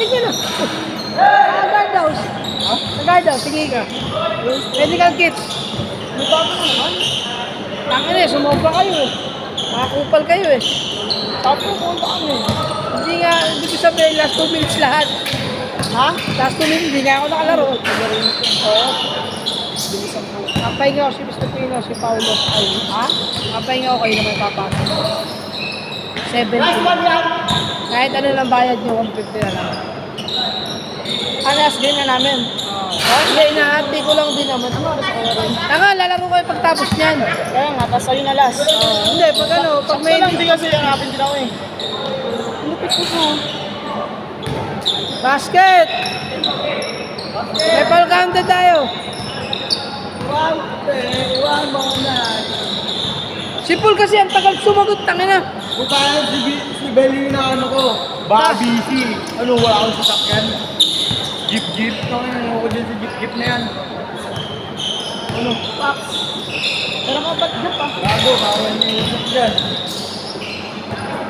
Tingnan na. Guardhouse. Ha? Sa guardhouse, sige ka. Medical kit. May bago naman. Tangin eh, sumobra kayo eh. Makakupal kayo eh. Sabi ko, kung ano eh. Hindi nga, hindi ko sabihin, last 2 minutes lahat. Ha? Last 2 minutes, hindi nga ako nakalaro. Oo. Bilisan mo. Napahinga ako si Mr. Pino, si Paulo. Ay, ha? Napahinga ako kayo naman papasok. 70. Kahit ano lang bayad nyo, 150 na lang. Anas din na namin. Hindi, inahati ko lang din naman. Tanga, lalaro kayo pagtapos niyan. Kaya nga, tapos sa'yo na last. Hindi, pag ano, pag Sakto may... lang, hindi kasi yung akin din ako eh. Lupit ko po. Basket! May ball counted tayo. One more night. Si Paul kasi ang tagal sumagot, tangina. Puta na si Belly na ano ko. Baka busy. Ano, wala akong sasakyan. Jeep. Ano ko din sa jeep na yan. Ano, Pax. Pero ka ba't jeep ah? Bago, bawal niya yung sasakyan.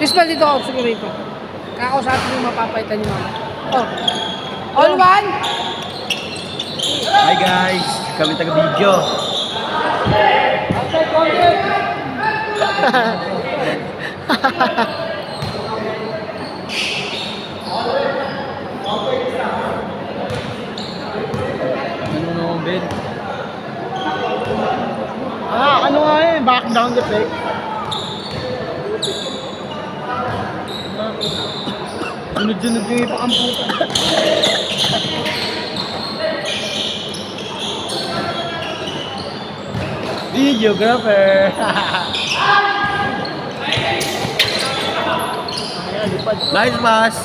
Crispal, dito ako siguro ito. Kakausapin yung mapapaitan yung mama. Oh. All one? Hi guys, kami taga-video. Ano naman, Ben? Ano nga eh, back down the fake. Sunod-sunod yung ipakamputa. Videographer. Nice pass.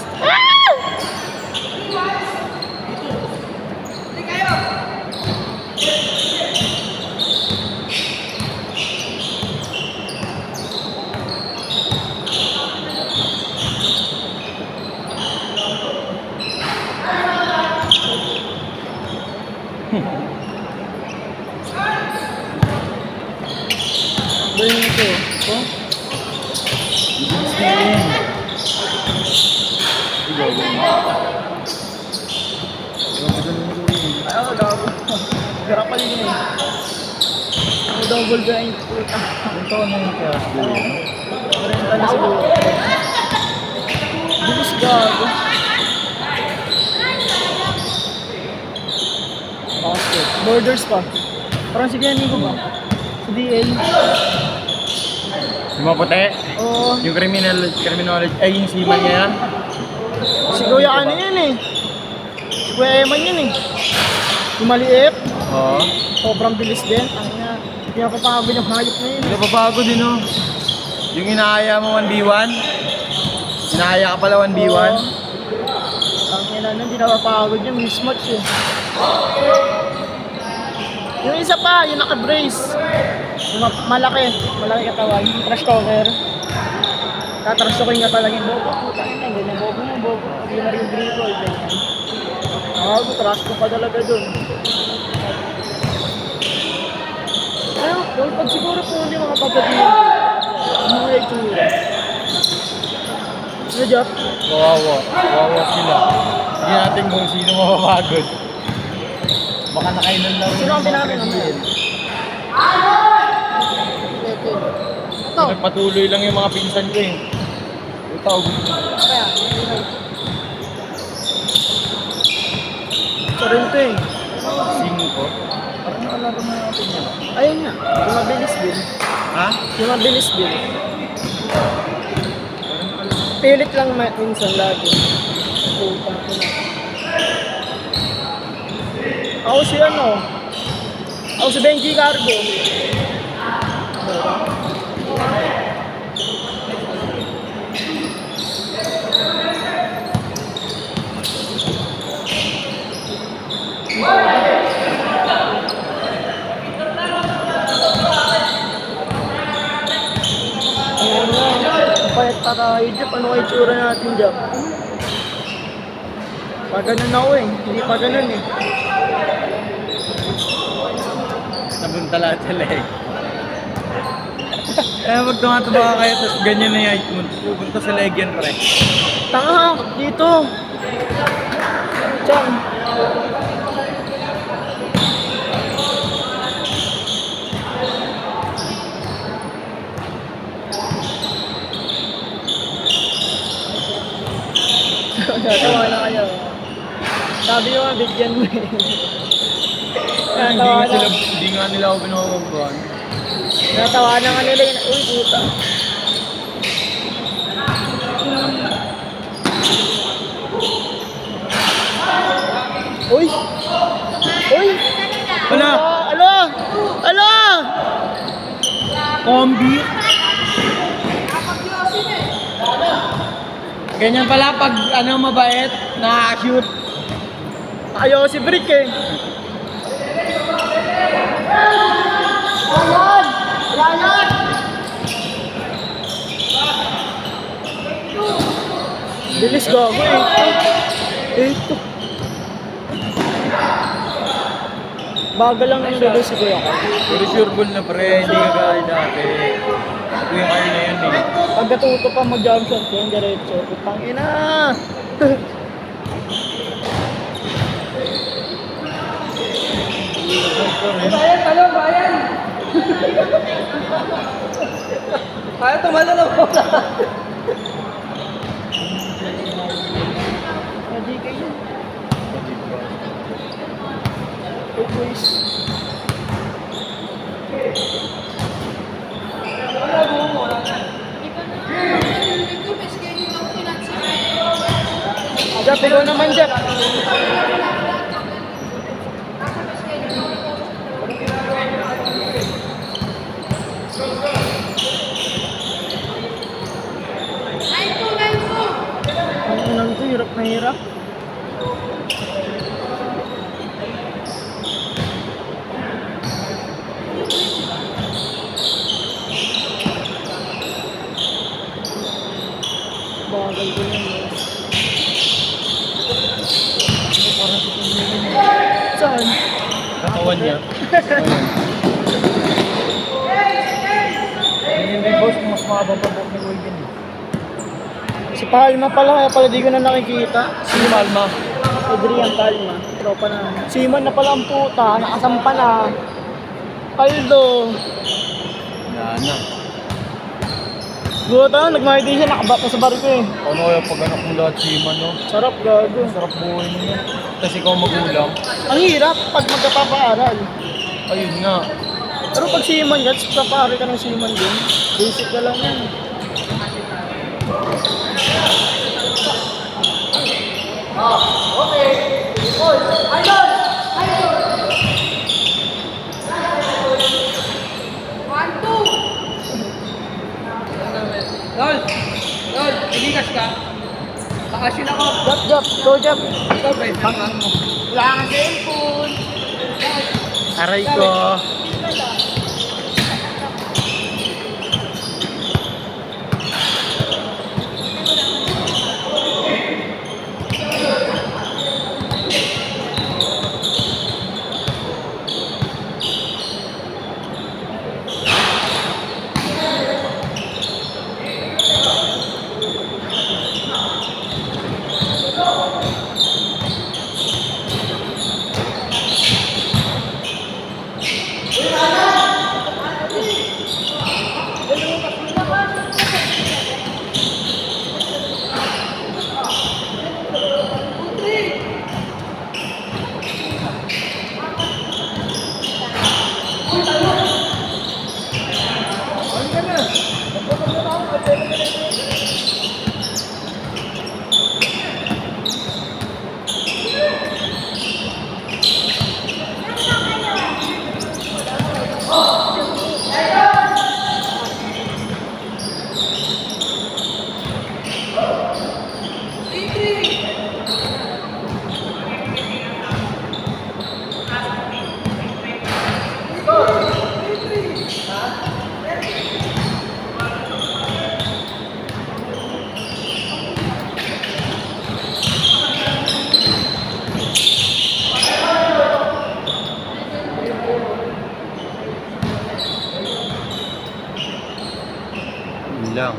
Ano yung ito? Oh? Ay, ako gago. Garap pa din eh. Ako double grind. Ito ano yung cash ko yun? Renta na siguro. Bilis gago. Basket. Borders pa. Parang si Kenny ko ba? Sa DA. Yung mga puti? Oo. Yung criminology, ay yung seaman niya yan? Si Kuya ano yun eh. Si Kuya Eman yun eh. Yung maliit. Oo. Sobrang bilis din. Ang nga. Hindi ako pagod yung hayop na yun Hindi eh. pa bago din oh. Yung inaaya mo 1v1? Inaaya ka pala 1v1? Ang ina na, hindi napapagod yung mismatch eh. Yung isa pa, yung naka-brace. Yung malaki katawan. Trash talker. Tatrash talker nga talaga yung bobo. Putang ina, ganyan bobo. Hindi na rin dribble. Ako, trash talk pa talaga dun. Ayun, pag siguro po hindi mga pagkabili. Yung mga itsura. Ano, Jeff? Kawawa sila. Hindi natin kung sino mapapagod. Baka nakainan lang. Sino ang pinapin naman? Ito. Nagpatuloy lang yung mga pinsan ko eh. Ito, Kaya, so rin ito eh. 5. Parang naalala mo natin yan. Ayun nga, yung mabilis din. Ha? Yung mabilis din. Pilit lang minsan lagi. Putang ina. Ako si ano? Ako si Benji Cargo. Payat pa tayo, Jeff. Ano kayo tsura natin, Jeff? Pa ganun ako eh. Hindi pa ganun eh. Nabuntala sa leg. Eh, pag tumataba ka kayo, tapos ganyan na yung height mo. Pupunta sa leg yan, pre. Tanga, dito. Chan. Natawa na kayo. Sabi nyo nga, bigyan mo eh. Natawa na. Hindi nga nila ako pinakakuhan. Natawa na nga nila yun. Uy, puta. Uy! Uy! Wala. Alo! Alo! Combi. Ganyan pala pag ano mabait, na-cute. Ayaw si Brick eh. Ryan! Ryan! Bilis gago eh. Ito. Bagal lang ng bilis si Kuya. Pero sure ball na pre, hindi ka gaya dati. Kuya kayo na yun eh. Pag natuto pa mag-jump shot ko yung diretso. Putang ina! Bayan, talo, bayan! Kaya tumalo na po. GK yun. Oh, boys. Jeff, ikaw naman, Jeff. Ano lang ito, hirap na hirap. Bagal ko lang yun. Saan? Katawan niya. Ganyan din boss, mas makabababok ni Wilkin. Si Palma pala, kaya pala di ko na nakikita. Si Malma. Adrian Palma, tropa na. Simon na pala ang puta, nakasampa na. Aldo. Nana. Guta, nagmahiti siya, nakaba pa sa barko eh. Ano kaya pag anak mo lahat si Man, no? Sarap gago. Sarap buhay niya. Tapos ikaw magulang. Ang hirap pag magkapapaaral. Ayun nga. Pero pag Simon, gats, papaaral ka ng Simon din. Basic ka lang yan. Lol! Lol! Iligas ka? Bakasyon ako. Jab, go jab. Ikaw ba yung tangang mo? Wala kang cellphone. Aray ko. Yun lang.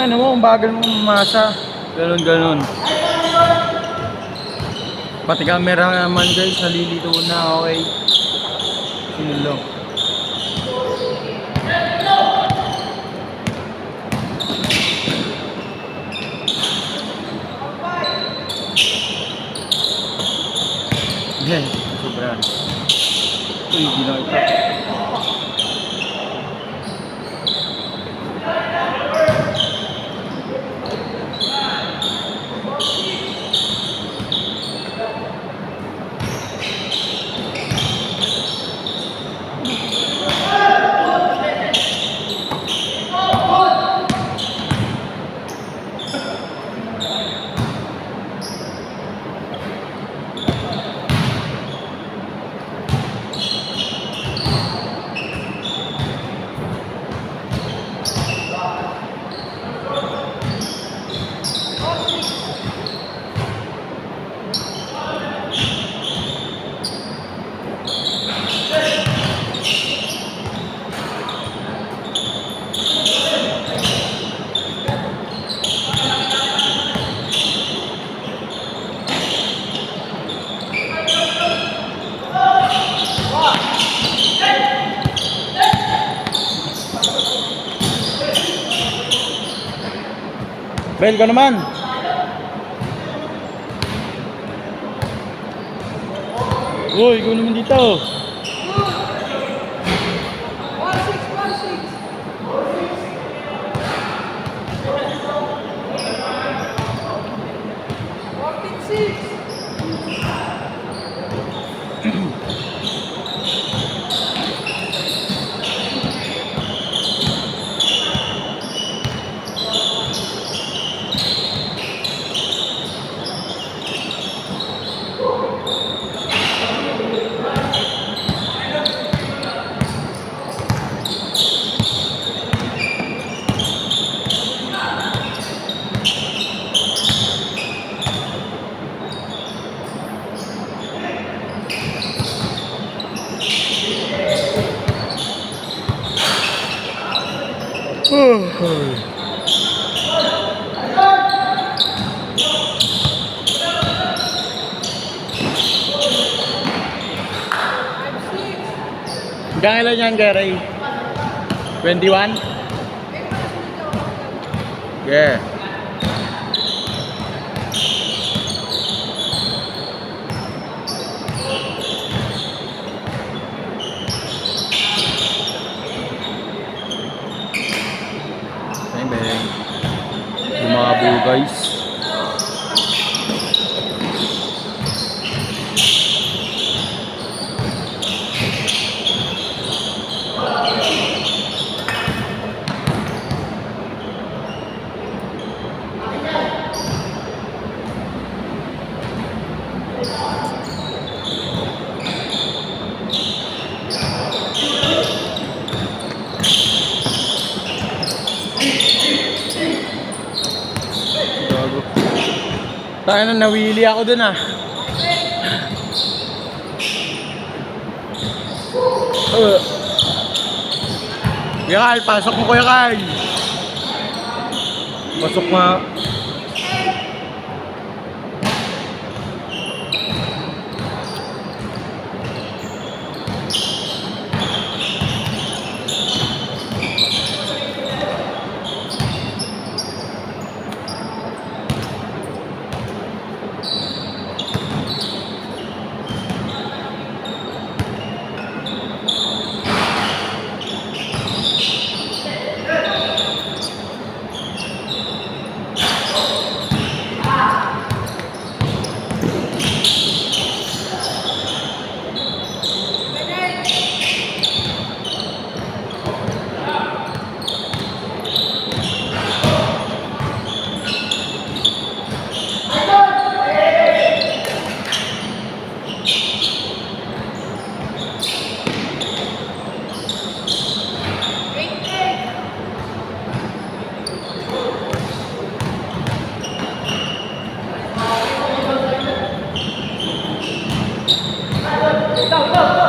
ano mo, ang bagal mo mamasa. Ganon. Pati camera naman guys, nalilito na, okay. Sinulo. Yan, sobra. Uy, ginawa ito. Bel ko naman. Uy, ikaw naman dito. Hanggang ilan yan, Gary? 21? Yeah. Bang bang. Lumabo guys. Tayo na, nawili ako dun ah. Kuya Kyle, pasok mo Kuya Kyle. Pasok nga. Go, go!